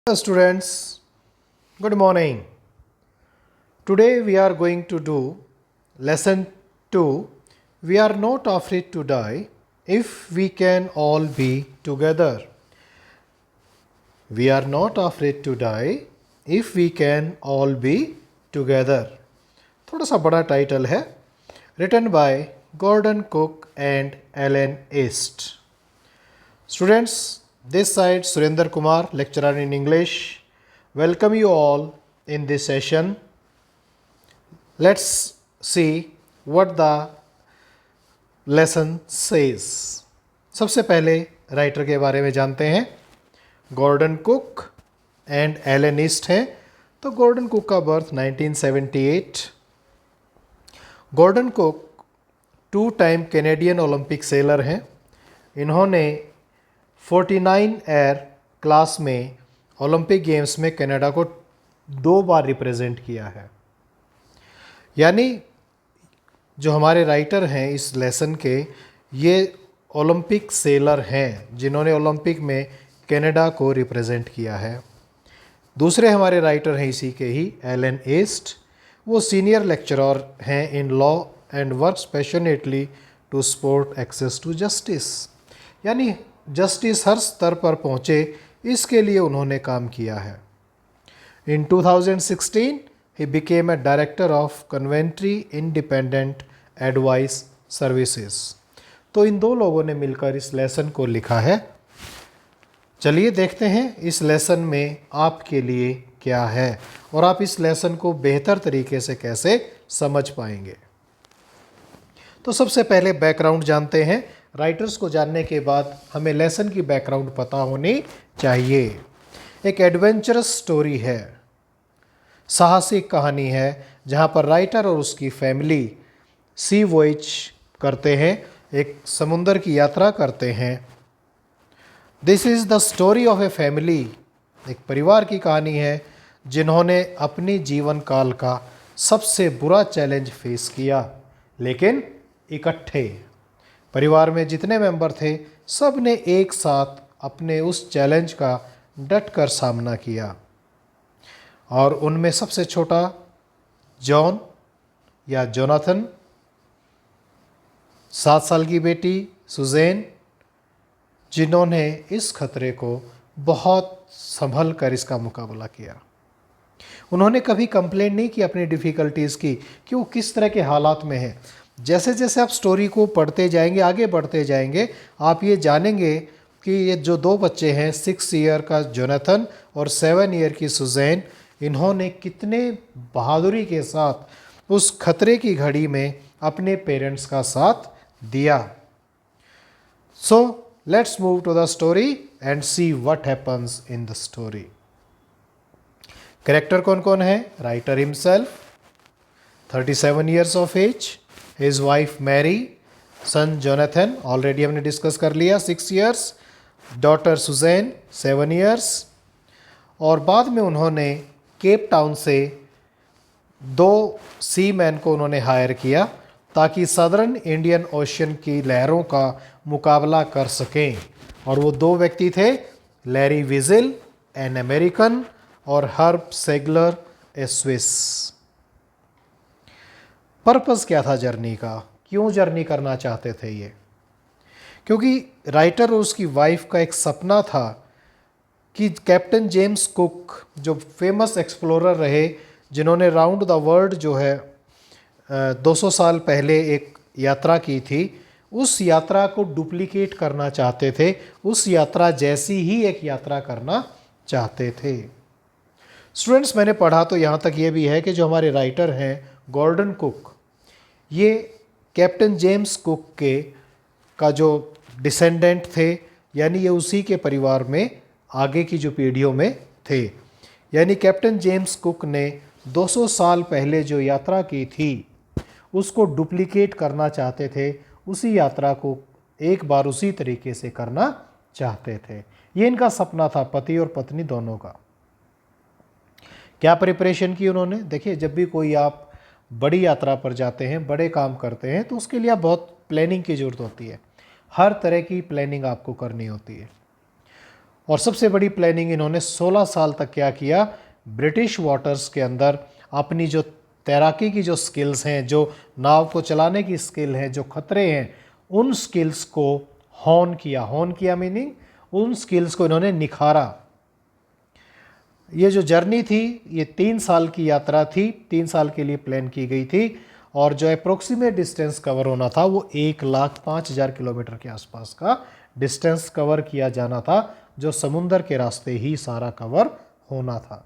Hello students, good morning. Today we are going to do lesson 2. We are not afraid to die if we can all be together. We are not afraid to die if we can all be together. थोड़ा सा बड़ा title है. Written by Gordon Cook and Alan East. Students, this side Surinder Kumar, lecturer in English. Welcome you all in this session. Let's see what the lesson says. सबसे पहले writer के बारे में जानते हैं. Gordon Cook and Alan East हैं. तो Gordon Cook का birth 1978. Gordon Cook 2 time Canadian Olympic sailor हैं. इन्होंने 49 एयर क्लास में ओलंपिक गेम्स में कनाडा को 2 बार रिप्रेजेंट किया है. यानी जो हमारे राइटर हैं इस लेसन के, ये ओलंपिक सेलर हैं जिन्होंने ओलंपिक में कनाडा को रिप्रेजेंट किया है. दूसरे हमारे राइटर हैं इसी के ही, एलन ईस्ट. वो सीनियर लेक्चरर हैं in law and works passionately to support access to justice. यानी जस्टिस हर स्तर पर पहुँचे, इसके लिए उन्होंने काम किया है. इन 2016 he became a director of Coventry Independent Advice Services. तो इन 2 लोगों ने मिलकर इस लेसन को लिखा है. चलिए देखते हैं इस लेसन में आपके लिए क्या है और आप इस लेसन को बेहतर तरीके से कैसे समझ पाएंगे. तो सबसे पहले बैकग्राउंड जानते हैं. राइटर्स को जानने के बाद हमें लेसन की बैकग्राउंड पता होनी चाहिए. एक एडवेंचरस स्टोरी है, साहसिक कहानी है, जहाँ पर राइटर और उसकी फैमिली सी वॉयज करते हैं, एक समुंदर की यात्रा करते हैं. This is the story of a family. एक परिवार की कहानी है जिन्होंने अपनी जीवन काल का सबसे बुरा चैलेंज फेस किया, लेकिन इकट्ठे. परिवार में जितने मेंबर थे सब ने एक साथ अपने उस चैलेंज का डट कर सामना किया. और उनमें सबसे छोटा जॉन या जोनाथन, 7 साल की बेटी सुजैन, जिन्होंने इस खतरे को बहुत संभल कर इसका मुकाबला किया. उन्होंने कभी कंप्लेंट नहीं की अपनी डिफ़िकल्टीज़ की कि वो किस तरह के हालात में हैं. जैसे जैसे आप स्टोरी को पढ़ते जाएंगे, आगे बढ़ते जाएंगे, आप ये जानेंगे कि ये जो 2 बच्चे हैं, 6 ईयर का जोनाथन और 7 ईयर की सुजैन, इन्होंने कितने बहादुरी के साथ उस खतरे की घड़ी में अपने पेरेंट्स का साथ दिया. So let's move to the story and see what happens in the story. Character कौन कौन है? Writer himself, 37 years of age, his wife Mary, son Jonathan already हमने डिस्कस कर लिया 6 ईयर्स, डॉटर सुजैन 7 ईयर्स. और बाद में उन्होंने केप टाउन से 2 सी मैन को उन्होंने हायर किया ताकि सदर्न इंडियन ओशन की लहरों का मुकाबला कर सकें. और वो 2 व्यक्ति थे, लैरी विजिल एन अमेरिकन और हर्ब सेगलर ए स्विस. पर्पस क्या था जर्नी का? क्यों जर्नी करना चाहते थे ये? क्योंकि राइटर और उसकी वाइफ का एक सपना था कि कैप्टन जेम्स कुक, जो फेमस एक्सप्लोरर रहे, जिन्होंने राउंड द वर्ल्ड जो है 200 साल पहले एक यात्रा की थी, उस यात्रा को डुप्लीकेट करना चाहते थे. उस यात्रा जैसी ही एक यात्रा करना चाहते थे. स्टूडेंट्स, मैंने पढ़ा तो यहाँ तक ये भी है कि जो हमारे राइटर हैं गॉर्डन कुक, ये कैप्टन जेम्स कुक के का जो डिसेंडेंट थे, यानी ये उसी के परिवार में आगे की जो पीढ़ियों में थे. यानी कैप्टन जेम्स कुक ने 200 साल पहले जो यात्रा की थी उसको डुप्लीकेट करना चाहते थे. उसी यात्रा को एक बार उसी तरीके से करना चाहते थे. ये इनका सपना था, पति और पत्नी दोनों का. क्या प्रिपरेशन की उन्होंने? देखिए, जब भी कोई आप बड़ी यात्रा पर जाते हैं, बड़े काम करते हैं, तो उसके लिए आप बहुत प्लानिंग की ज़रूरत होती है. हर तरह की प्लानिंग आपको करनी होती है. और सबसे बड़ी प्लानिंग इन्होंने 16 साल तक क्या किया, ब्रिटिश वाटर्स के अंदर अपनी जो तैराकी की जो स्किल्स हैं, जो नाव को चलाने की स्किल है, जो खतरे हैं, उन स्किल्स को हॉन किया। हॉन किया मीनिंग उन स्किल्स को इन्होंने निखारा। ये जो जर्नी थी ये 3 साल की यात्रा थी, 3 साल के लिए प्लान की गई थी, और जो अप्रोक्सीमेट डिस्टेंस कवर होना था वो 1,05,000 किलोमीटर के आसपास का डिस्टेंस कवर किया जाना था, जो समुंदर के रास्ते ही सारा कवर होना था।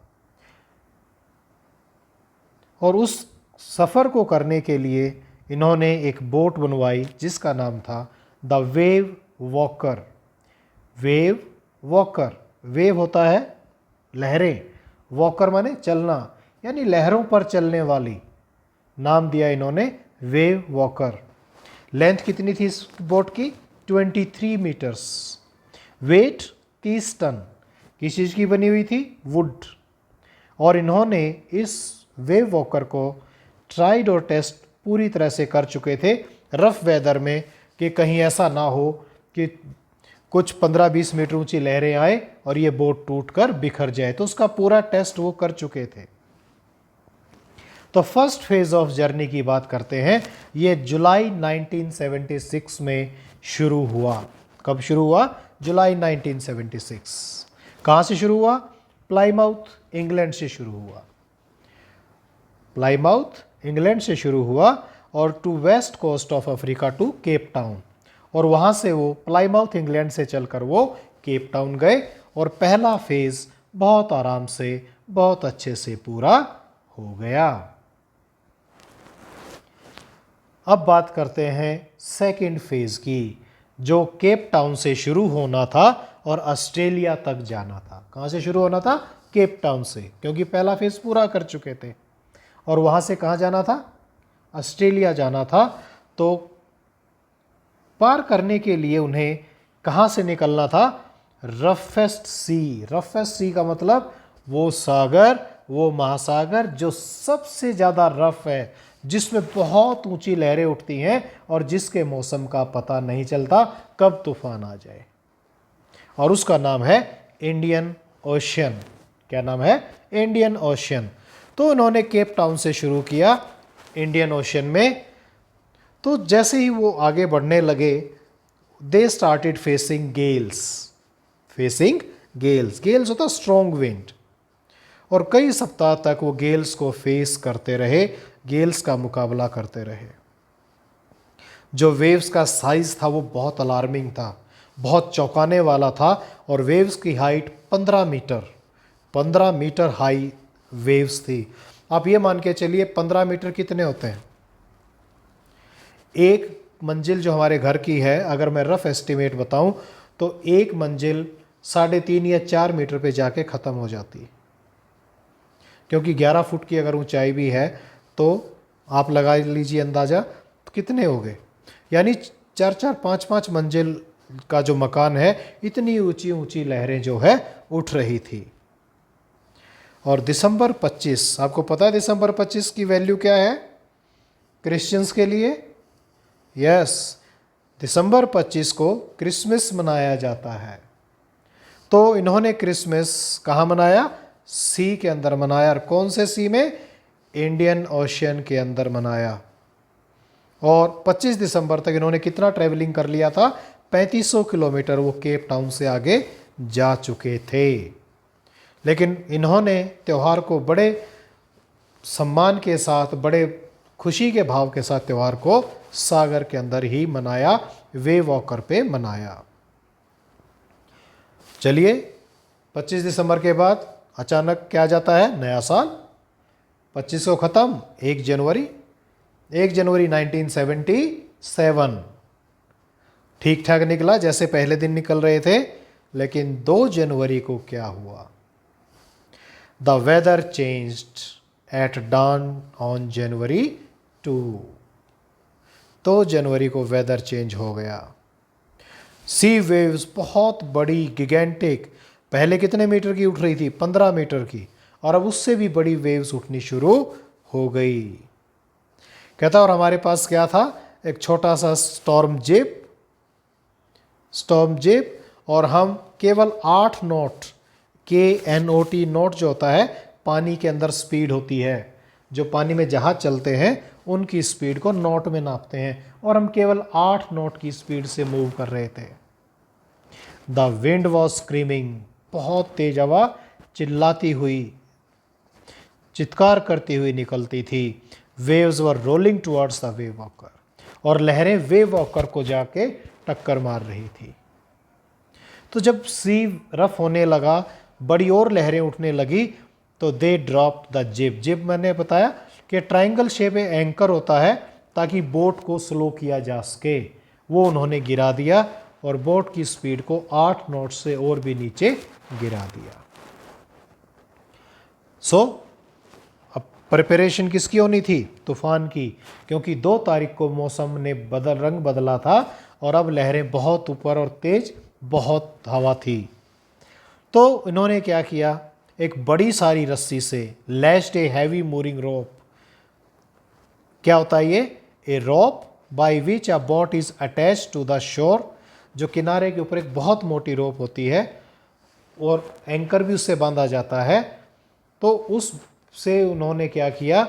और उस सफ़र को करने के लिए इन्होंने एक बोट बनवाई जिसका नाम था the wave walker. Wave walker, wave होता है लहरें, वॉकर माने चलना, यानी लहरों पर चलने वाली, नाम दिया इन्होंने वेव वॉकर। लेंथ कितनी थी इस बोट की? 23 मीटर्स। Wait 30 ton. किस चीज़ की बनी हुई थी? वुड। और इन्होंने इस वेव वॉकर को ट्राइड और टेस्ट पूरी तरह से कर चुके थे रफ वेदर में, कि कहीं ऐसा ना हो कि कुछ 15-20 मीटर ऊंची लहरें आए और ये बोट टूटकर बिखर जाए। तो उसका पूरा टेस्ट वो कर चुके थे। तो फर्स्ट फेज ऑफ जर्नी की बात करते हैं। ये जुलाई 1976 में शुरू हुआ। कब शुरू हुआ? जुलाई 1976। कहाँ से शुरू हुआ? प्लाईमाउथ, इंग्लैंड से शुरू हुआ। प्लाईमाउथ, इंग्लैंड से शुरू हुआ और to west coast of Africa to Cape Town. और वहाँ से वो प्लाईमाउथ, इंग्लैंड से चलकर वो केप टाउन गए और पहला फेज बहुत आराम से, बहुत अच्छे से पूरा हो गया। अब बात करते हैं सेकंड फेज की, जो केप टाउन से शुरू होना था और ऑस्ट्रेलिया तक जाना था। कहाँ से शुरू होना था? केप टाउन से, क्योंकि पहला फेज पूरा कर चुके थे। और वहाँ से कहाँ जाना था? ऑस्ट्रेलिया जाना था। तो पार करने के लिए उन्हें कहाँ से निकलना था? रफेस्ट सी। रफेस्ट सी का मतलब वो सागर, वो महासागर जो सबसे ज़्यादा रफ है, जिसमें बहुत ऊंची लहरें उठती हैं और जिसके मौसम का पता नहीं चलता कब तूफान आ जाए, और उसका नाम है इंडियन ओशियन। क्या नाम है? Indian ocean. तो उन्होंने केप टाउन से शुरू किया इंडियन ओशियन में। तो जैसे ही वो आगे बढ़ने लगे, they started facing Gales. Facing Gales, Gales होता स्ट्रॉन्ग विंड। और कई सप्ताह तक वो गेल्स को फेस करते रहे, गेल्स का मुकाबला करते रहे। जो वेव्स का साइज था वो बहुत अलार्मिंग था, बहुत चौंकाने वाला था। और वेव्स की हाइट 15 मीटर हाई वेव्स थी। आप ये मान के चलिए 15 मीटर कितने होते हैं? एक मंजिल जो हमारे घर की है, अगर मैं रफ एस्टिमेट बताऊं तो एक मंजिल 3.5 या 4 मीटर पे जाके ख़त्म हो जाती है, क्योंकि 11 फुट की अगर ऊंचाई भी है तो आप लगा लीजिए अंदाज़ा कितने हो गए। यानी 4-4, 5-5 मंजिल का जो मकान है, इतनी ऊंची ऊंची लहरें जो है उठ रही थी। और दिसंबर 25, आपको पता है दिसंबर 25 की वैल्यू क्या है क्रिश्चियंस के लिए? यस, दिसंबर 25 को क्रिसमस मनाया जाता है। तो इन्होंने क्रिसमस कहाँ मनाया? सी के अंदर मनाया। और कौन से सी में? इंडियन ओशियन के अंदर मनाया। और 25 दिसंबर तक इन्होंने कितना ट्रैवलिंग कर लिया था? 3500 किलोमीटर वो केप टाउन से आगे जा चुके थे। लेकिन इन्होंने त्यौहार को बड़े सम्मान के साथ, बड़े खुशी के भाव के साथ त्यौहार को सागर के अंदर ही मनाया, वेव वॉकर पे मनाया। चलिए, 25 दिसंबर के बाद अचानक क्या जाता है? नया साल। 25 को ख़त्म, 1 जनवरी 1977 ठीक ठाक निकला जैसे पहले दिन निकल रहे थे। लेकिन 2 जनवरी को क्या हुआ? The weather changed at dawn on January 2। 2 जनवरी को वेदर चेंज हो गया। सी वेव्स बहुत बड़ी, गिगेंटिक, पहले कितने मीटर की उठ रही थी? 15 मीटर की, और अब उससे भी बड़ी वेव्स उठनी शुरू हो गई। कहता और हमारे पास क्या था? एक छोटा सा स्टॉर्म जेप, और हम केवल 8 नॉट, KNOT नॉट जो होता है पानी के अंदर स्पीड होती है, जो पानी में जहाज चलते हैं उनकी स्पीड को नॉट में नापते हैं, और हम केवल 8 नॉट की स्पीड से मूव कर रहे थे। द विंड वॉज स्क्रीमिंग, बहुत तेज हवा चिल्लाती हुई, चित्कार करती हुई निकलती थी। Waves were rolling towards the wave walker, और लहरें वेव वॉकर को जाके टक्कर मार रही थी। तो जब सी रफ होने लगा, बड़ी और लहरें उठने लगी, तो दे ड्रॉप द जिब। जिब मैंने बताया कि ट्रायंगल शेप एंकर होता है ताकि बोट को स्लो किया जा सके, वो उन्होंने गिरा दिया और बोट की स्पीड को 8 नॉट से और भी नीचे गिरा दिया। सो अब प्रिपरेशन किसकी होनी थी? तूफान की, क्योंकि 2 तारीख को मौसम ने रंग बदला था और अब लहरें बहुत ऊपर और तेज बहुत हवा थी। तो इन्होंने क्या किया, एक बड़ी सारी रस्सी से lashed a heavy moving rope. क्या होता है ये? A rope by which a boat is attached to the shore, जो किनारे के ऊपर एक बहुत मोटी रोप होती है और एंकर भी उससे बांधा जाता है। तो उससे उन्होंने क्या किया,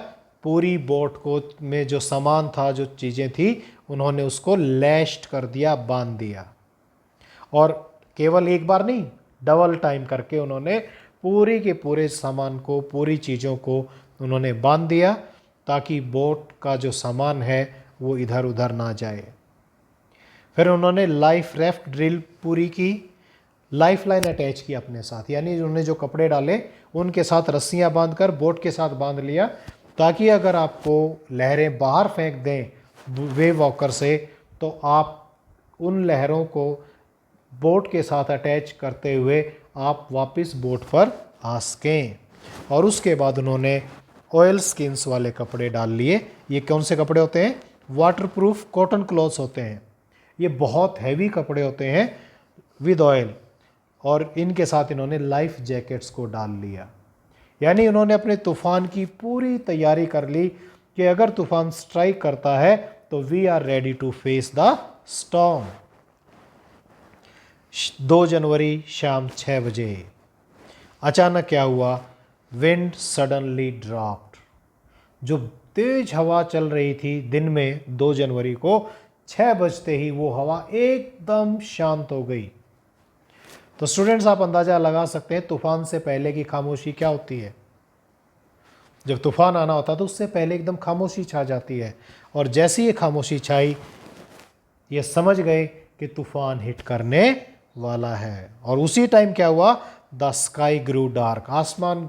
पूरी बोट को में जो सामान था, जो चीज़ें थी, उन्होंने उसको लैश्ड कर दिया, बांध दिया। और केवल एक बार नहीं, डबल टाइम करके उन्होंने पूरी के पूरे सामान को, पूरी चीज़ों को उन्होंने बांध दिया, ताकि बोट का जो सामान है वो इधर उधर ना जाए। फिर उन्होंने लाइफ रेफ्ट ड्रिल पूरी की, लाइफ लाइन अटैच की अपने साथ, यानी उन्होंने जो कपड़े डाले उनके साथ रस्सियाँ बांधकर बोट के साथ बांध लिया, ताकि अगर आपको लहरें बाहर फेंक दें वेव वॉकर से, तो आप उन लहरों को बोट के साथ अटैच करते हुए आप वापस बोट पर आ सकें। और उसके बाद उन्होंने ऑयल स्किन्स वाले कपड़े डाल लिए। ये कौन से कपड़े होते हैं? वाटरप्रूफ कॉटन क्लॉथ्स होते हैं। ये बहुत हैवी कपड़े होते हैं विद ऑयल, और इनके साथ इन्होंने लाइफ जैकेट्स को डाल लिया। यानी उन्होंने अपने तूफान की पूरी तैयारी कर ली कि अगर तूफान स्ट्राइक करता है तो we are ready to face the storm. 2 जनवरी शाम 6 बजे अचानक क्या हुआ? Wind suddenly dropped. जो तेज हवा चल रही थी दिन में 2 जनवरी को 6 बजते ही वो हवा एकदम शांत हो गई। तो स्टूडेंट्स, आप अंदाजा लगा सकते हैं तूफान से पहले की खामोशी क्या होती है। जब तूफान आना होता है तो उससे पहले एकदम खामोशी छा जाती है, और जैसी ये खामोशी छाई, ये समझ गए कि तूफान हिट करने वाला है। और उसी टाइम क्या हुआ? द स्काई ग्रू डार्क, आसमान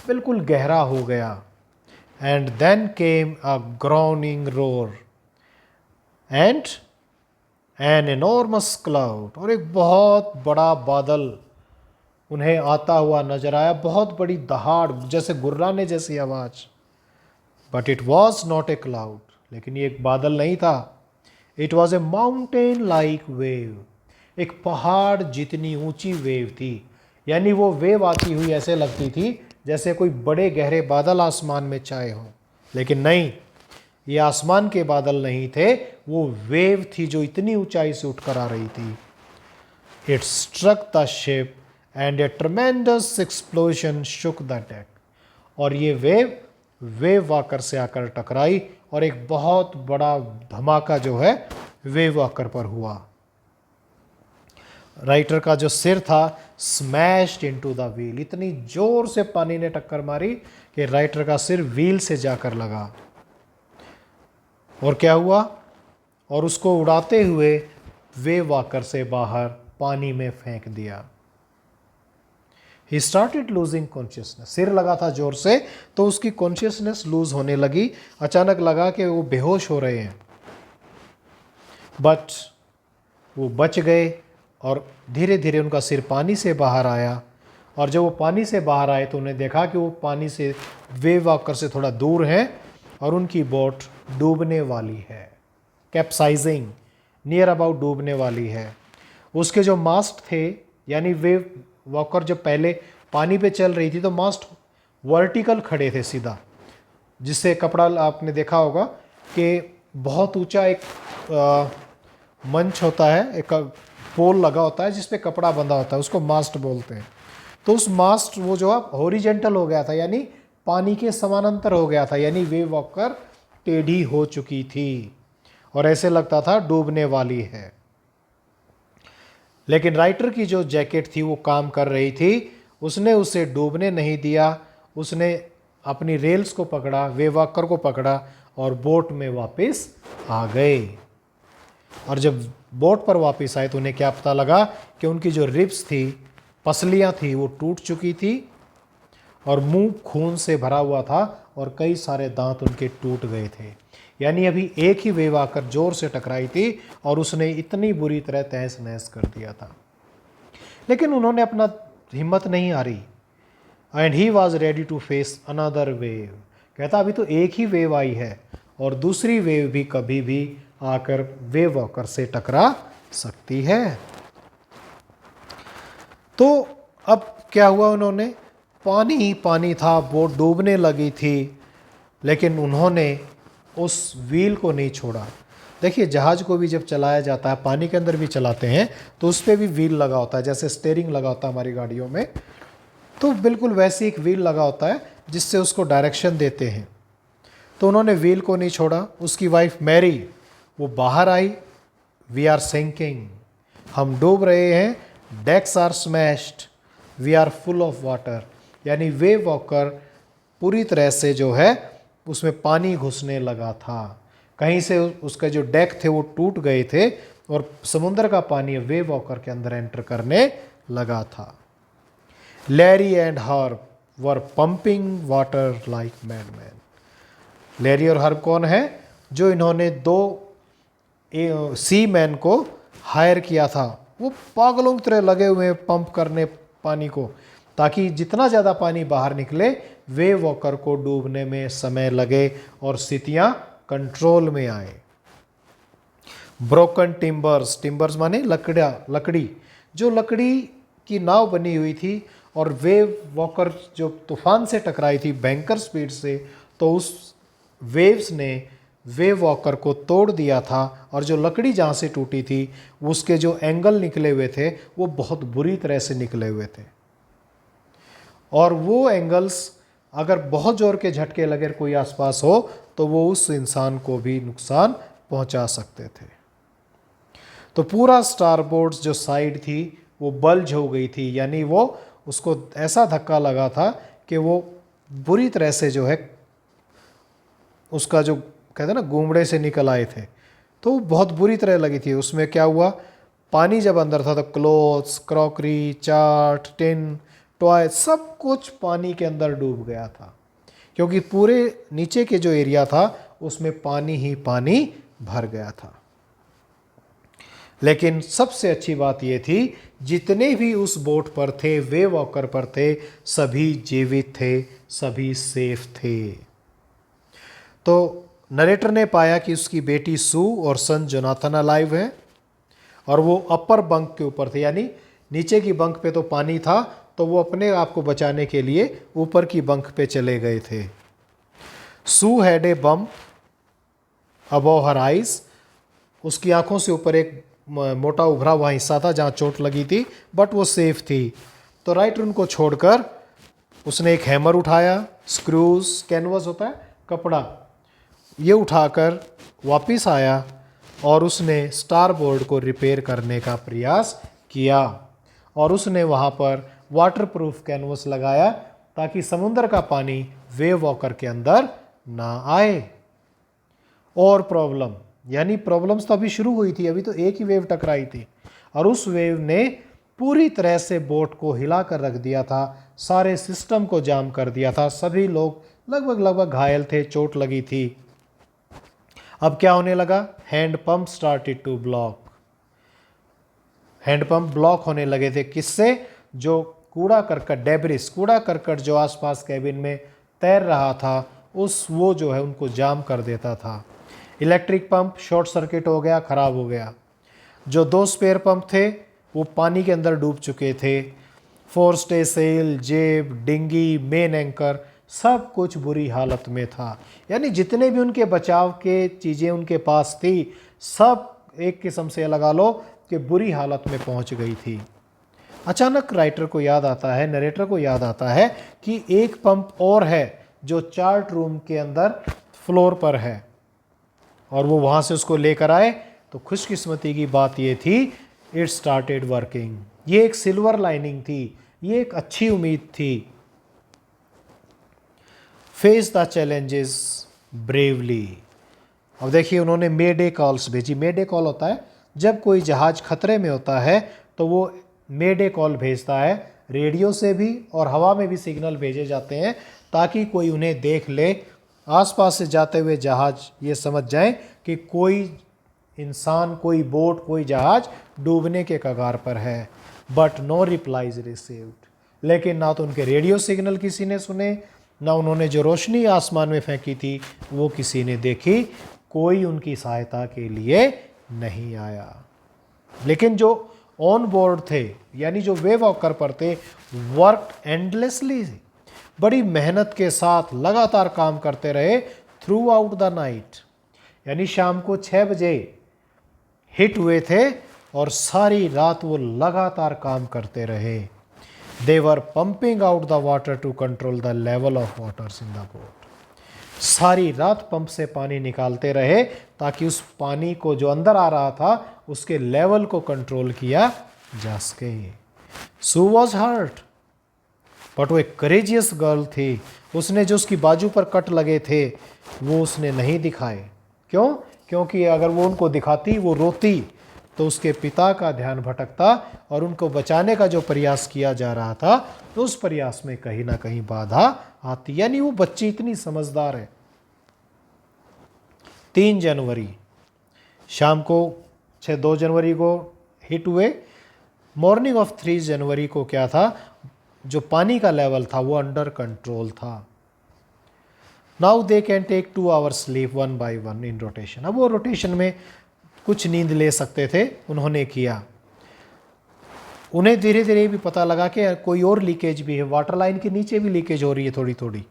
बिल्कुल गहरा हो गया। And then came a groaning roar and an enormous cloud, और एक बहुत बड़ा बादल उन्हें आता हुआ नजर आया, बहुत बड़ी दहाड़, जैसे गुर्राने जैसी आवाज। But it was not a cloud, लेकिन ये एक बादल नहीं था। It was a mountain like wave, एक पहाड़ जितनी ऊंची वेव थी। यानी वो वेव आती हुई ऐसे लगती थी जैसे कोई बड़े गहरे बादल आसमान में छाए हों, लेकिन नहीं, ये आसमान के बादल नहीं थे, वो वेव थी जो इतनी ऊंचाई से उठकर आ रही थी। It struck the ship and a tremendous explosion shook the deck, और ये वेव वॉकर से आकर टकराई, और एक बहुत बड़ा धमाका जो है वेव वॉकर पर हुआ। राइटर का जो सिर था स्मैश्ड इनटू द व्हील, इतनी जोर से पानी ने टक्कर मारी कि राइटर का सिर व्हील से जाकर लगा। और क्या हुआ? और उसको उड़ाते हुए वेव वॉकर से बाहर पानी में फेंक दिया। ही स्टार्टेड लूजिंग कॉन्शियसनेस, सिर लगा था जोर से तो उसकी कॉन्शियसनेस लूज होने लगी। अचानक लगा कि वो बेहोश हो रहे हैं, बट वो बच गए और धीरे धीरे उनका सिर पानी से बाहर आया। और जब वो पानी से बाहर आए तो उन्हें देखा कि वो पानी से वेव वॉकर से थोड़ा दूर हैं और उनकी बोट डूबने वाली है, कैप्साइजिंग, नियर अबाउट डूबने वाली है। उसके जो मास्ट थे, यानी वेव वॉकर जब पहले पानी पे चल रही थी तो मास्ट वर्टिकल खड़े थे सीधा, जिससे कपड़ा आपने देखा होगा कि बहुत ऊंचा एक मंच होता है, एक पोल लगा होता है जिस पे कपड़ा बंधा होता है, उसको मास्ट बोलते हैं। तो उस मास्ट वो जो है हॉरिजेंटल हो गया था, यानी पानी के समानांतर हो गया था, यानी वेव वॉकर टेढ़ी हो चुकी थी और ऐसे लगता था डूबने वाली है। लेकिन राइटर की जो जैकेट थी वो काम कर रही थी, उसने उसे डूबने नहीं दिया। उसने अपनी रेल्स को पकड़ा, वेव वॉकर को पकड़ा और बोट में वापस आ गए। और जब बोट पर वापस आए तो उन्हें क्या पता लगा कि उनकी जो रिब्स थी, पसलियां थी, वो टूट चुकी थी और मुंह खून से भरा हुआ था और कई सारे दांत उनके टूट गए थे। यानी अभी एक ही वेव आकर जोर से टकराई थी और उसने इतनी बुरी तरह तहस नहस कर दिया था। लेकिन उन्होंने अपना हिम्मत नहीं हारी and he was ready to face another wave. कहता अभी तो एक ही वेव आई है और दूसरी वेव भी कभी भी आकर वेव वॉकर से टकरा सकती है। तो अब क्या हुआ, उन्होंने पानी ही पानी था, बोट डूबने लगी थी, लेकिन उन्होंने उस व्हील को नहीं छोड़ा। देखिए जहाज़ को भी जब चलाया जाता है, पानी के अंदर भी चलाते हैं, तो उस पर भी व्हील लगा होता है, जैसे स्टीयरिंग लगा होता है हमारी गाड़ियों में, तो बिल्कुल वैसे एक व्हील लगा होता है जिससे उसको डायरेक्शन देते हैं। तो उन्होंने व्हील को नहीं छोड़ा। उसकी वाइफ मैरी वो बाहर आई, वी आर सिंकिंग, हम डूब रहे हैं, decks are smashed, we are full of water. यानी वेव वॉकर पूरी तरह से जो है उसमें पानी घुसने लगा था। कहीं से उसका जो डेक थे वो टूट गए थे और समुद्र का पानी वेव वॉकर के अंदर एंटर करने लगा था। Larry and Herb were pumping water like madman. Larry और हर्ब कौन है? जो इन्होंने दो सी मैन को हायर किया था। वो पागलों की तरह लगे हुए हैं पंप करने पानी को, ताकि जितना ज़्यादा पानी बाहर निकले वेव वॉकर को डूबने में समय लगे और स्थितियाँ कंट्रोल में आए। ब्रोकन टिम्बर्स, टिम्बर्स माने लकड़ी, जो लकड़ी की नाव बनी हुई थी और वेव वॉकर जो तूफान से टकराई थी भयंकर स्पीड से, तो उस वेव्स ने वेव वॉकर को तोड़ दिया था और जो लकड़ी जहाँ से टूटी थी उसके जो एंगल निकले हुए थे वो बहुत बुरी तरह से निकले हुए थे और वो एंगल्स अगर बहुत ज़ोर के झटके लगे कोई आसपास हो तो वो उस इंसान को भी नुकसान पहुंचा सकते थे। तो पूरा स्टारबोर्ड जो साइड थी वो बल्ज हो गई थी, यानी वो उसको ऐसा धक्का लगा था कि वो बुरी तरह से जो है उसका जो कहते हैं ना गुमड़े से निकल आए थे, तो बहुत बुरी तरह लगी थी। उसमें क्या हुआ, पानी जब अंदर था तो क्लोथ्स, क्रॉकरी, चाट, टिन, टॉय सब कुछ पानी के अंदर डूब गया था, क्योंकि पूरे नीचे के जो एरिया था उसमें पानी ही पानी भर गया था। लेकिन सबसे अच्छी बात यह थी जितने भी उस बोट पर थे, वेव वॉकर पर थे, सभी जीवित थे, सभी सेफ थे। तो नरेटर ने पाया कि उसकी बेटी सू और सन जोनाथन अलाइव हैं और वो अपर बंक के ऊपर थे, यानी नीचे की बंक पे तो पानी था, तो वो अपने आप को बचाने के लिए ऊपर की बंक पे चले गए थे। Sue had a bump above her eyes, उसकी आंखों से ऊपर एक मोटा उभरा हुआ हिस्सा था जहाँ चोट लगी थी, बट वो सेफ थी। तो राइटर उनको छोड़कर उसने एक हैमर उठाया, स्क्रूज, कैनवस होता है कपड़ा, ये उठाकर वापस आया और उसने स्टारबोर्ड को रिपेयर करने का प्रयास किया और उसने वहाँ पर वाटरप्रूफ कैनवस लगाया ताकि समुद्र का पानी वेव वॉकर के अंदर ना आए। और प्रॉब्लम, यानी प्रॉब्लम्स तो अभी शुरू हुई थी, अभी तो एक ही वेव टकराई थी और उस वेव ने पूरी तरह से बोट को हिला कर रख दिया था, सारे सिस्टम को जाम कर दिया था, सभी लोग लगभग घायल थे, चोट लगी थी। अब क्या होने लगा, hand pump started to block, hand pump block होने लगे थे। किससे? जो कूड़ा करकट, डेब्रिस, कूड़ा करकट जो आसपास कैबिन में तैर रहा था उस वो जो है उनको जाम कर देता था। इलेक्ट्रिक पंप शॉर्ट सर्किट हो गया, ख़राब हो गया। जो दो स्पेयर पंप थे वो पानी के अंदर डूब चुके थे। फोर स्टे सेल, जेब, डिंगी, मेन एंकर सब कुछ बुरी हालत में था, यानी जितने भी उनके बचाव के चीज़ें उनके पास थी सब एक किस्म से लगा लो कि बुरी हालत में पहुंच गई थी। अचानक राइटर को याद आता है, नरेटर को याद आता है कि एक पंप और है जो चार्ट रूम के अंदर फ्लोर पर है, और वो वहाँ से उसको लेकर आए। तो खुशकिस्मती की बात ये थी, इट स्टार्टेड वर्किंग। ये एक सिल्वर लाइनिंग थी, ये एक अच्छी उम्मीद थी। Face the challenges bravely. अब देखिए उन्होंने मे डे कॉल्स भेजी। मे डे कॉल होता है जब कोई जहाज खतरे में होता है तो वो मे डे कॉल भेजता है, रेडियो से भी और हवा में भी सिग्नल भेजे जाते हैं ताकि कोई उन्हें देख ले, आसपास से जाते हुए जहाज ये समझ जाएं कि कोई इंसान, कोई बोट, कोई जहाज डूबने के कगार पर है। But no replies received. लेकिन ना तो उनके रेडियो सिग्नल किसी ने सुने, ना उन्होंने जो रोशनी आसमान में फेंकी थी वो किसी ने देखी। कोई उनकी सहायता के लिए नहीं आया। लेकिन जो ऑन बोर्ड थे, यानी जो वे वॉकर पर थे, वर्क एंडलेसली, बड़ी मेहनत के साथ लगातार काम करते रहे थ्रू आउट द नाइट। यानी शाम को 6 बजे हिट हुए थे और सारी रात वो लगातार काम करते रहे। They were pumping out the water to control the level of waters in the boat. सारी रात पंप से पानी निकालते रहे ताकि उस पानी को जो अंदर आ रहा था उसके लेवल को कंट्रोल किया जा सके। सू वॉज हर्ट, बट वो एक करेजियस गर्ल थी। उसने जो उसकी बाजू पर कट लगे थे वो उसने नहीं दिखाए। क्यों? क्योंकि अगर वो उनको दिखाती, वो रोती, तो उसके पिता का ध्यान भटकता और उनको बचाने का जो प्रयास किया जा रहा था तो उस प्रयास में कहीं ना कहीं बाधा आती। यानी वो बच्ची इतनी समझदार है। 3 जनवरी शाम को 2 जनवरी को हिट हुए। मॉर्निंग ऑफ 3 जनवरी को क्या था, जो पानी का लेवल था वो अंडर कंट्रोल था। Now they can take 2 hours sleep 1 by 1 in rotation. अब वो रोटेशन में कुछ नींद ले सकते थे, उन्होंने किया। उन्हें धीरे धीरे भी पता लगा कि कोई और लीकेज भी है, वाटर लाइन के नीचे भी लीकेज हो रही है थोड़ी थोड़ी।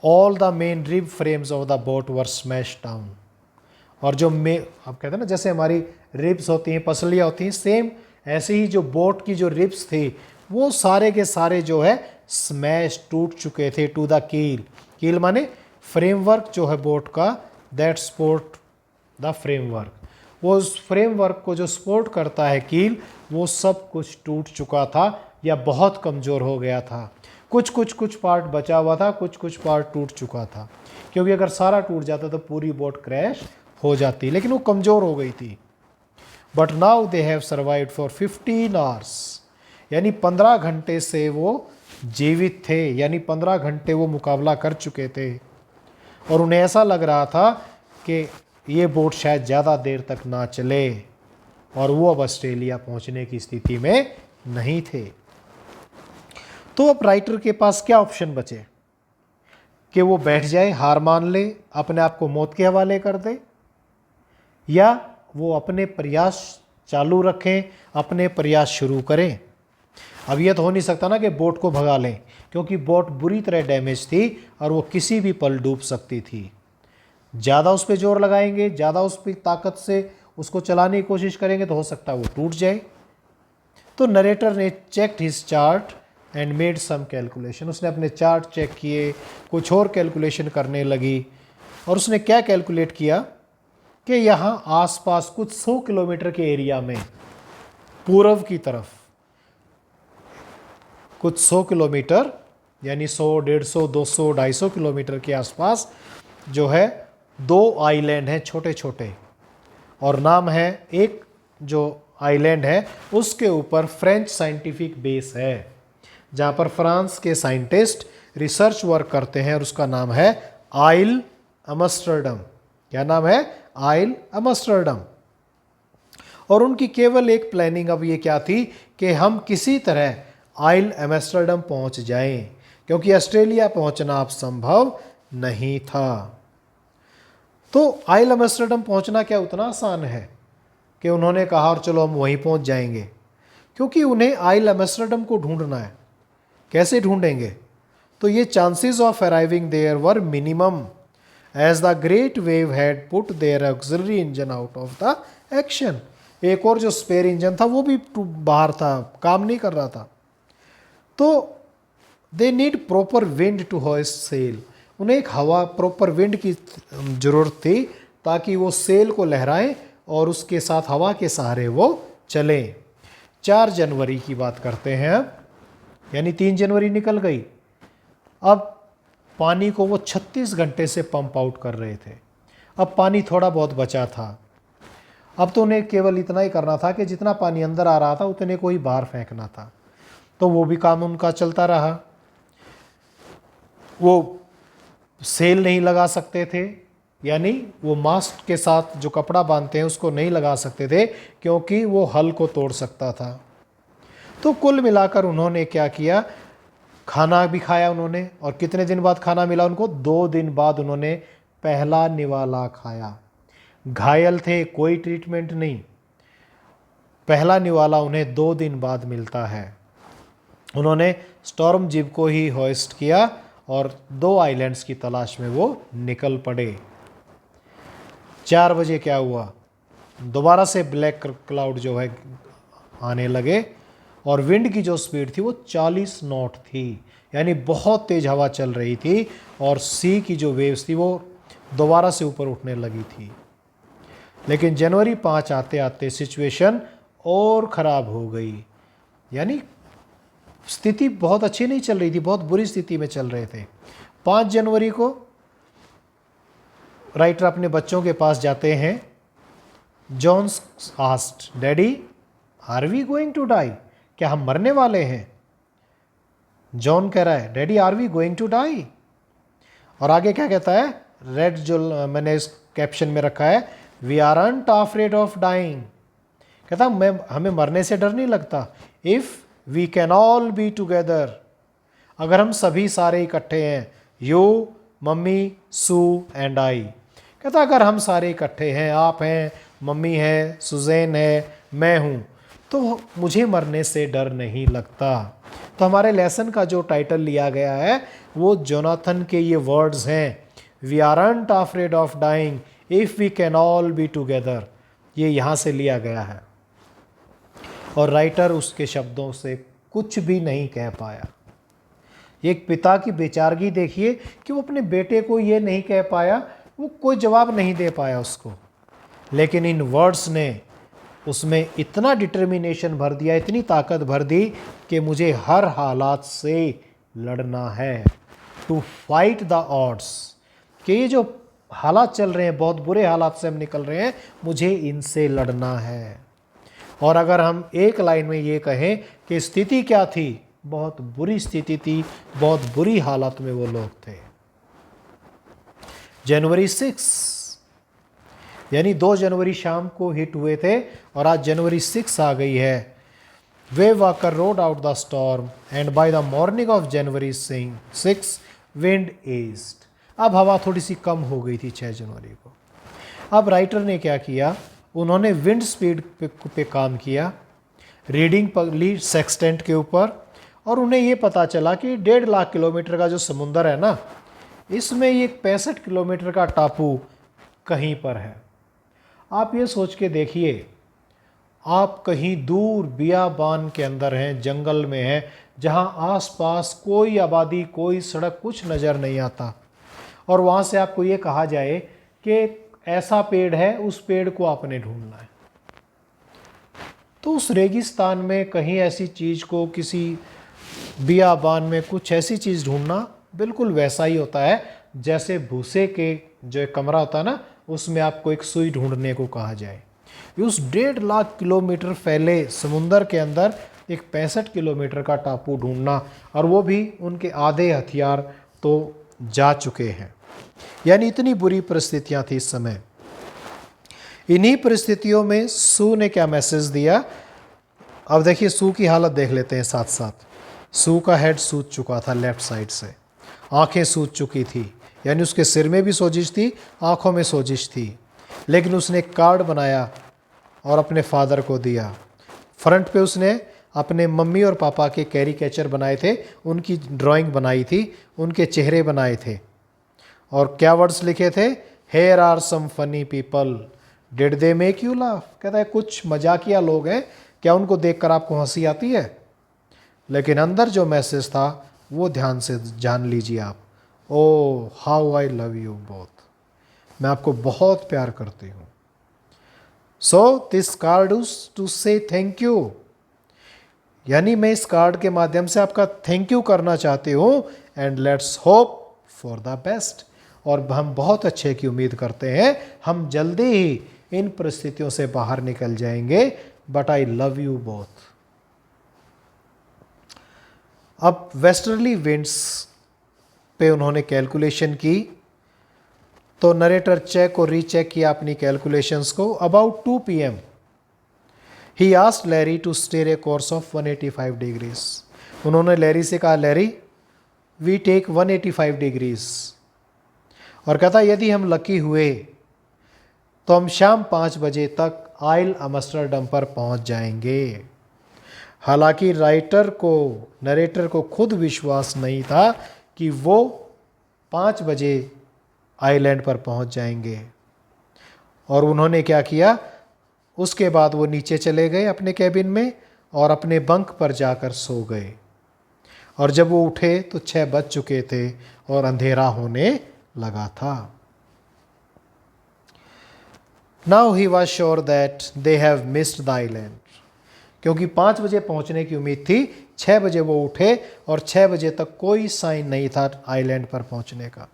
All the main rib frames of the boat were smash down. और जो आप कहते हैं ना, जैसे हमारी रिब्स होती हैं, पसलियाँ होती हैं, सेम ऐसे ही जो बोट की जो रिब्स थी वो सारे के सारे जो है स्मैश, टूट चुके थे टू द कील। कील माने फ्रेमवर्क जो है बोट का, दैट सपोर्ट द फ्रेमवर्क। वो उस फ्रेमवर्क को जो सपोर्ट करता है कील, वो सब कुछ टूट चुका था या बहुत कमज़ोर हो गया था। कुछ पार्ट बचा हुआ था, कुछ पार्ट टूट चुका था, क्योंकि अगर सारा टूट जाता तो पूरी बोट क्रैश हो जाती, लेकिन वो कमज़ोर हो गई थी। But now they have survived for 15 hours, यानी 15 घंटे से वो जीवित थे, यानी 15 घंटे वो मुकाबला कर चुके थे। और उन्हें ऐसा लग रहा था कि ये बोट शायद ज़्यादा देर तक ना चले, और वो अब ऑस्ट्रेलिया पहुंचने की स्थिति में नहीं थे। तो अब राइटर के पास क्या ऑप्शन बचे कि वो बैठ जाए, हार मान ले, अपने आप को मौत के हवाले कर दे, या वो अपने प्रयास चालू रखें, अपने प्रयास शुरू करें। अब यह तो हो नहीं सकता ना कि बोट को भगा लें, क्योंकि बोट बुरी तरह डैमेज थी और वो किसी भी पल डूब सकती थी। ज़्यादा उस पर जोर लगाएंगे, ज़्यादा उस पर ताकत से उसको चलाने की कोशिश करेंगे तो हो सकता है वो टूट जाए। तो नरेटर ने checked his chart and made some calculation. उसने अपने चार्ट चेक किए, कुछ और कैलकुलेशन करने लगी, और उसने क्या कैलकुलेट किया कि यहाँ आसपास कुछ 100 किलोमीटर के एरिया में पूर्व की तरफ कुछ 100 किलोमीटर, यानी 100, 150, 200, 250 किलोमीटर के आसपास जो है 2 आइलैंड हैं छोटे छोटे, और नाम है, एक जो आइलैंड है उसके ऊपर फ्रेंच साइंटिफिक बेस है, जहाँ पर फ्रांस के साइंटिस्ट रिसर्च वर्क करते हैं, और उसका नाम है आइल एम्स्टर्डम। क्या नाम है? आइल एम्स्टर्डम। और उनकी केवल एक प्लानिंग अब ये क्या थी कि हम किसी तरह आइल एम्स्टर्डम पहुंच जाएं, क्योंकि ऑस्ट्रेलिया पहुंचना अब संभव नहीं था। तो आइल एम्स्टर्डम पहुंचना क्या उतना आसान है कि उन्होंने कहा और चलो हम वहीं पहुंच जाएंगे, क्योंकि उन्हें आइल एम्स्टर्डम को ढूंढना है। कैसे ढूंढेंगे? तो ये chances of arriving there were minimum, as the great wave had put their auxiliary engine out of the action. एक और जो स्पेयर इंजन था वो भी बाहर था, काम नहीं कर रहा था। तो they need proper wind to hoist sail, उन्हें एक हवा, प्रॉपर विंड की ज़रूरत थी ताकि वो सेल को लहराएं और उसके साथ हवा के सहारे वो चलें। 4 जनवरी की बात करते हैं अब, यानी 3 जनवरी निकल गई। अब पानी को वो 36 घंटे से पंप आउट कर रहे थे। अब पानी थोड़ा बहुत बचा था। अब तो उन्हें केवल इतना ही करना था कि जितना पानी अंदर आ रहा था उतने को ही बाहर फेंकना था। तो वो भी काम उनका चलता रहा। वो सेल नहीं लगा सकते थे, यानी वो मास्ट के साथ जो कपड़ा बांधते हैं उसको नहीं लगा सकते थे क्योंकि वो हल को तोड़ सकता था। तो कुल मिलाकर उन्होंने क्या किया, खाना भी खाया उन्होंने। और कितने दिन बाद खाना मिला उनको? 2 दिन बाद उन्होंने पहला निवाला खाया। घायल थे, कोई ट्रीटमेंट नहीं। पहला निवाला उन्हें 2 दिन बाद मिलता है। उन्होंने स्टॉर्म जिब को ही होइस्ट किया और 2 आइलैंड्स की तलाश में वो निकल पड़े। 4 बजे क्या हुआ, दोबारा से ब्लैक क्लाउड जो है आने लगे और विंड की जो स्पीड थी वो 40 नॉट थी, यानी बहुत तेज हवा चल रही थी और सी की जो वेव्स थी वो दोबारा से ऊपर उठने लगी थी। लेकिन जनवरी 5 आते आते सिचुएशन और ख़राब हो गई, यानी स्थिति बहुत अच्छी नहीं चल रही थी, बहुत बुरी स्थिति में चल रहे थे। 5 जनवरी को राइटर अपने बच्चों के पास जाते हैं। John's asked, daddy are we going to die, क्या हम मरने वाले हैं? जॉन कह रहा है, daddy are we going to die. और आगे क्या कहता है, रेड जो मैंने इस कैप्शन में रखा है, we aren't afraid of dying. कहता हमें मरने से डर नहीं लगता। If we can all be together, अगर हम सभी सारे इकट्ठे हैं, you, mummy, Sue and I. कहता अगर हम सारे इकट्ठे हैं, आप हैं, मम्मी है, सुजैन है, मैं हूँ, तो मुझे मरने से डर नहीं लगता। तो हमारे लेसन का जो टाइटल लिया गया है वो जोनाथन के ये वर्ड्स हैं, we aren't afraid of dying if we can all be together. ये यहाँ से लिया गया है और राइटर उसके शब्दों से कुछ भी नहीं कह पाया। एक पिता की बेचारगी देखिए कि वो अपने बेटे को ये नहीं कह पाया, वो कोई जवाब नहीं दे पाया उसको, लेकिन इन वर्ड्स ने उसमें इतना डिटर्मिनेशन भर दिया, इतनी ताकत भर दी कि मुझे हर हालात से लड़ना है, टू फाइट द ऑड्स, कि ये जो हालात चल रहे हैं, बहुत बुरे हालात से हम निकल रहे हैं, मुझे इनसे लड़ना है। और अगर हम एक लाइन में ये कहें कि स्थिति क्या थी, बहुत बुरी स्थिति थी, बहुत बुरी हालत में वो लोग थे। जनवरी 6 यानी 2 जनवरी शाम को हिट हुए थे और आज जनवरी 6 आ गई है। Wave walker road out the storm and by the morning of January 6 wind east. अब हवा थोड़ी सी कम हो गई थी 6 जनवरी को। अब राइटर ने क्या किया, उन्होंने विंड स्पीड पे काम किया, रीडिंग ली सेक्सटेंट के ऊपर, और उन्हें ये पता चला कि 1.5 लाख किलोमीटर का जो समुंदर है ना, इसमें ये 65 किलोमीटर का टापू कहीं पर है। आप ये सोच के देखिए, आप कहीं दूर बियाबान के अंदर हैं, जंगल में हैं, जहाँ आसपास कोई आबादी, कोई सड़क, कुछ नज़र नहीं आता, और वहाँ से आपको ये कहा जाए कि ऐसा पेड़ है, उस पेड़ को आपने ढूंढना है। तो उस रेगिस्तान में कहीं ऐसी चीज़ को, किसी बियाबान में कुछ ऐसी चीज़ ढूंढना बिल्कुल वैसा ही होता है जैसे भूसे के जो एक कमरा होता है ना, उसमें आपको एक सुई ढूंढने को कहा जाए। उस 1.5 लाख किलोमीटर फैले समुंदर के अंदर एक 65 किलोमीटर का टापू ढूंढना, और वो भी उनके आधे हथियार तो जा चुके हैं, यानी इतनी बुरी परिस्थितियां थी इस समय। इन्हीं परिस्थितियों में सू ने क्या मैसेज दिया, अब देखिए सू की हालत देख लेते हैं साथ साथ। सू का हेड सूज चुका था लेफ्ट साइड से, आंखें सूज चुकी थी, यानी उसके सिर में भी सोजिश थी, आंखों में सोजिश थी, लेकिन उसने एक कार्ड बनाया और अपने फादर को दिया। फ्रंट पे उसने अपने मम्मी और पापा के कैरिकेचर बनाए थे, उनकी ड्राइंग बनाई थी, उनके चेहरे बनाए थे, और क्या वर्ड्स लिखे थे, here are some funny people, did they make you laugh, कहता है कुछ मजाकिया लोग हैं, क्या उनको देखकर आपको हंसी आती है? लेकिन अंदर जो मैसेज था वो ध्यान से जान लीजिए आप। Oh how I love you both, मैं आपको बहुत प्यार करती हूँ। So this card is to say thank you, यानी मैं इस कार्ड के माध्यम से आपका थैंक यू करना चाहती हूँ। And let's hope for the best, और हम बहुत अच्छे की उम्मीद करते हैं, हम जल्दी ही इन परिस्थितियों से बाहर निकल जाएंगे। But I love you both. अब वेस्टर्ली विंड्स पे उन्होंने कैलकुलेशन की, तो नरेटर चेक और रीचेक किया अपनी कैलकुलेशंस को। About 2 PM he asked Larry to steer a course of 185 degrees. उन्होंने लैरी से कहा, लैरी वी टेक 185 डिग्रीज, और कहता यदि हम लकी हुए तो हम शाम 5 बजे तक आइल अम्स्टरडम पर पहुंच जाएंगे। हालांकि नरेटर को खुद विश्वास नहीं था कि वो 5 बजे आइलैंड पर पहुंच जाएंगे। और उन्होंने क्या किया, उसके बाद वो नीचे चले गए अपने कैबिन में और अपने बंक पर जाकर सो गए। और जब वो उठे तो 6 बज चुके थे और अंधेरा होने लगा था। Now he was sure that they have missed the island, क्योंकि 5 बजे पहुंचने की उम्मीद थी। 6 बजे वो उठे और 6 बजे तक कोई साइन नहीं था आइलैंड पर पहुंचने का।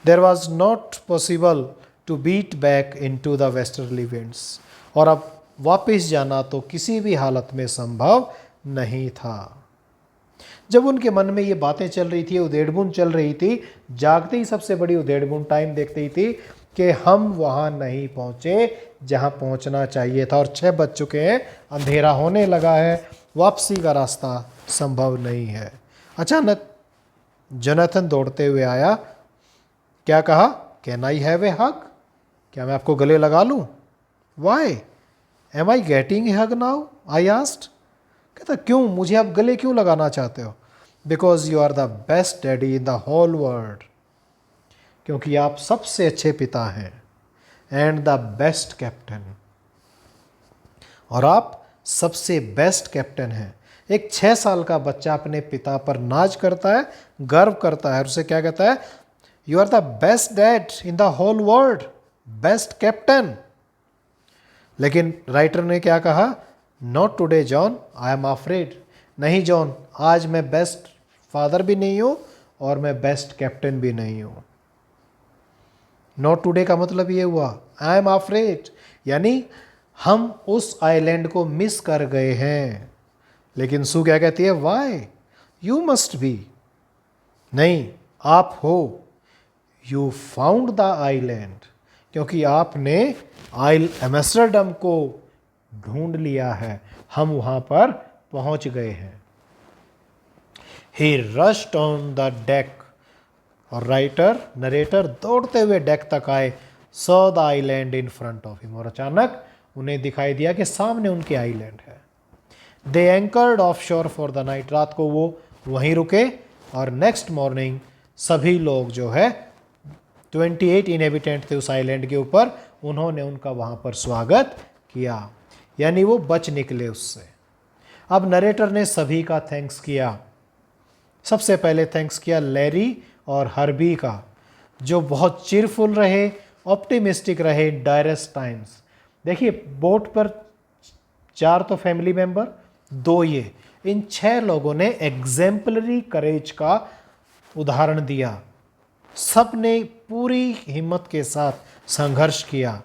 There was not possible to beat back in to the westerly winds, और अब वापस जाना तो किसी भी हालत में संभव नहीं था। जब उनके मन में ये बातें चल रही थी, उधेड़बुन चल रही थी, जागते ही सबसे बड़ी उधेड़बुन टाइम देखते ही थी कि हम वहाँ नहीं पहुँचे जहाँ पहुँचना चाहिए था, और 6 बज चुके हैं, अंधेरा होने लगा है, वापसी का रास्ता संभव नहीं है। अचानक जोनाथन दौड़ते हुए आया, क्या कहा, कैन आई हैव ए हग, क्या मैं आपको गले लगा लूँ? Why am I getting a hug now, I asked. कहता क्यों, मुझे आप गले क्यों लगाना चाहते हो? Because you are the best daddy in the whole world, क्योंकि आप सबसे अच्छे पिता हैं, एंड द बेस्ट कैप्टन, और आप सबसे बेस्ट कैप्टन हैं। एक 6 साल का बच्चा अपने पिता पर नाज करता है, गर्व करता है, और उसे क्या कहता है, you are the best dad in the whole world, best captain. लेकिन राइटर ने क्या कहा, not today John, I am afraid. नहीं जॉन, आज मैं बेस्ट फादर भी नहीं हूं और मैं बेस्ट कैप्टन भी नहीं हूं। नॉट टुडे का मतलब ये हुआ, आई एम अफ्रेड, यानी हम उस आइलैंड को मिस कर गए हैं। लेकिन सू क्या कहती है, वाई, यू मस्ट बी, नहीं आप हो, यू फाउंड द आइलैंड, क्योंकि आपने आइल एम्स्टर्डम को ढूंढ लिया है, हम वहां पर पहुंच गए हैं। He rushed on the deck, और नरेटर दौड़ते हुए डेक तक आए। Saw the island in front of him, और अचानक उन्हें दिखाई दिया कि सामने उनके आइलैंड है। दे एंकर्ड ऑफ शोर फॉर द नाइट, रात को वो वहीं रुके, और नेक्स्ट मॉर्निंग सभी लोग जो है 28 इनहेबिटेंट थे उस आइलैंड के ऊपर, उन्होंने उनका वहाँ पर स्वागत किया, यानी वो बच निकले उससे। अब नरेटर ने सभी का थैंक्स किया। सबसे पहले थैंक्स किया लैरी और हर्बी का, जो बहुत चीरफुल रहे, ऑप्टिमिस्टिक रहे डायरेस्ट टाइम्स। देखिए बोट पर 4 तो फैमिली मेंबर, 2 ये, इन 6 लोगों ने एग्जेम्पलरी करेज का उदाहरण दिया। सब ने पूरी हिम्मत के साथ संघर्ष किया।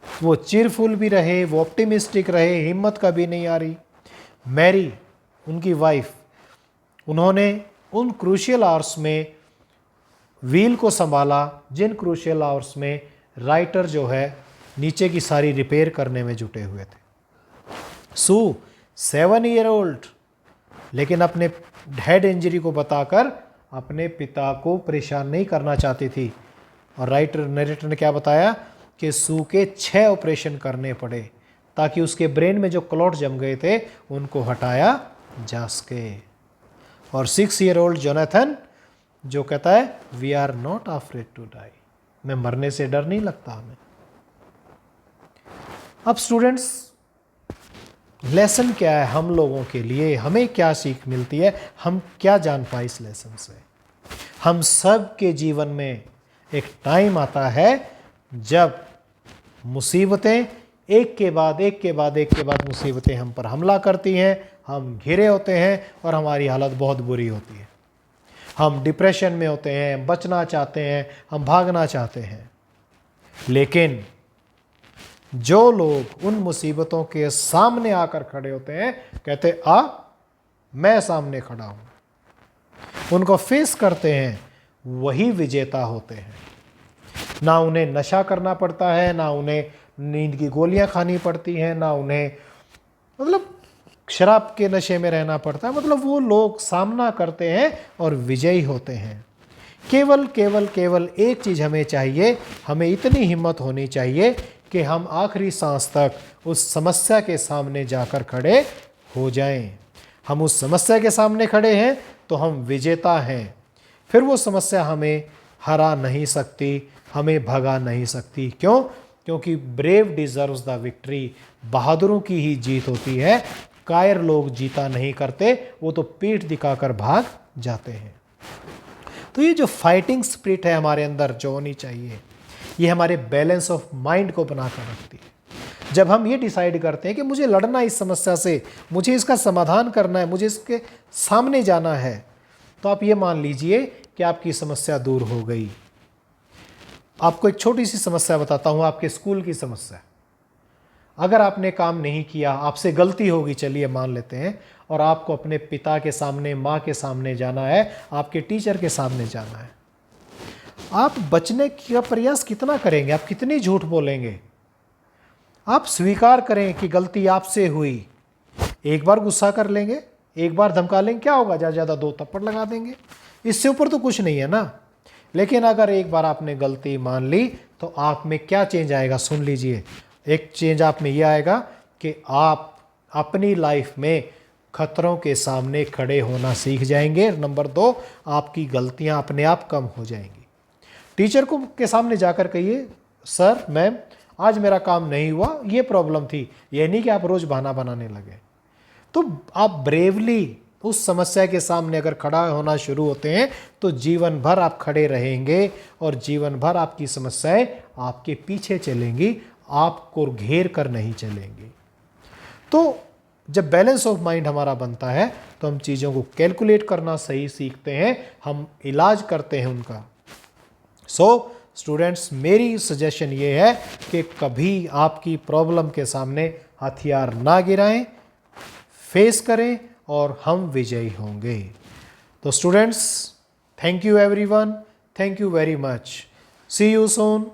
वो चीरफुल भी रहे, वो ऑप्टिमिस्टिक रहे, हिम्मत कभी नहीं आ रही। मैरी उनकी वाइफ, उन्होंने उन क्रूशियल आवर्स में व्हील को संभाला जिन क्रूशियल आवर्स में राइटर जो है नीचे की सारी रिपेयर करने में जुटे हुए थे। सू 7 ईयर ओल्ड, लेकिन अपने हेड इंजरी को बताकर अपने पिता को परेशान नहीं करना चाहती थी। और नरेटर ने क्या बताया कि सू के 6 ऑपरेशन करने पड़े ताकि उसके ब्रेन में जो क्लॉट जम गए थे उनको हटाया जा सके। और 6 ईयर ओल्ड जोनाथन जो कहता है we are not afraid to die, मैं मरने से डर नहीं लगता हमें। अब स्टूडेंट्स, लेसन क्या है हम लोगों के लिए, हमें क्या सीख मिलती है, हम क्या जान पाए इस लेसन से? हम सब के जीवन में एक टाइम आता है जब मुसीबतें एक के बाद एक के बाद एक के बाद मुसीबतें हम पर हमला करती हैं, हम घिरे होते हैं और हमारी हालत बहुत बुरी होती है। हम डिप्रेशन में होते हैं, बचना चाहते हैं, हम भागना चाहते हैं। लेकिन जो लोग उन मुसीबतों के सामने आकर खड़े होते हैं, कहते आ मैं सामने खड़ा हूं, उनको फेस करते हैं, वही विजेता होते हैं। ना उन्हें नशा करना पड़ता है, ना उन्हें नींद की गोलियां खानी पड़ती हैं, ना उन्हें मतलब शराब के नशे में रहना पड़ता है। मतलब वो लोग सामना करते हैं और विजयी होते हैं। केवल केवल केवल एक चीज़ हमें चाहिए, हमें इतनी हिम्मत होनी चाहिए कि हम आखिरी सांस तक उस समस्या के सामने जाकर खड़े हो जाएं। हम उस समस्या के सामने खड़े हैं तो हम विजेता हैं। फिर वो समस्या हमें हरा नहीं सकती, हमें भगा नहीं सकती। क्यों? क्योंकि ब्रेव डिजर्व्स द विक्ट्री, बहादुरों की ही जीत होती है। कायर लोग जीता नहीं करते, वो तो पीठ दिखाकर भाग जाते हैं। तो ये जो फाइटिंग स्पिरिट है हमारे अंदर जो होनी चाहिए, ये हमारे बैलेंस ऑफ माइंड को बनाकर रखती है। जब हम ये डिसाइड करते हैं कि मुझे लड़ना इस समस्या से, मुझे इसका समाधान करना है, मुझे इसके सामने जाना है, तो आप ये मान लीजिए कि आपकी समस्या दूर हो गई। आपको एक छोटी सी समस्या बताता हूँ, आपके स्कूल की समस्या। अगर आपने काम नहीं किया, आपसे गलती होगी, चलिए मान लेते हैं, और आपको अपने पिता के सामने, माँ के सामने जाना है, आपके टीचर के सामने जाना है, आप बचने का प्रयास कितना करेंगे? आप कितनी झूठ बोलेंगे? आप स्वीकार करें कि गलती आपसे हुई। एक बार गुस्सा कर लेंगे, एक बार धमका लेंगे, क्या होगा? ज़्यादा ज़्यादा 2 थप्पड़ लगा देंगे, इससे ऊपर तो कुछ नहीं है ना। लेकिन अगर एक बार आपने गलती मान ली तो आप में क्या चेंज आएगा? सुन लीजिए, एक चेंज आप में यह आएगा कि आप अपनी लाइफ में खतरों के सामने खड़े होना सीख जाएंगे। नंबर 2, आपकी गलतियां अपने आप कम हो जाएंगी। टीचर को के सामने जाकर कहिए, सर मैम आज मेरा काम नहीं हुआ, ये प्रॉब्लम थी। यह नहीं कि आप रोज बहाना बनाने लगे। तो आप ब्रेवली उस समस्या के सामने अगर खड़ा होना शुरू होते हैं तो जीवन भर आप खड़े रहेंगे और जीवन भर आपकी समस्याएं आपके पीछे चलेंगी, आपको घेर कर नहीं चलेंगी। तो जब बैलेंस ऑफ माइंड हमारा बनता है तो हम चीज़ों को कैलकुलेट करना सही सीखते हैं, हम इलाज करते हैं उनका। सो स्टूडेंट्स, मेरी सजेशन ये है कि कभी आपकी प्रॉब्लम के सामने हथियार ना गिराएं, फेस करें और हम विजयी होंगे। तो students, thank you everyone, thank you very much, see you soon.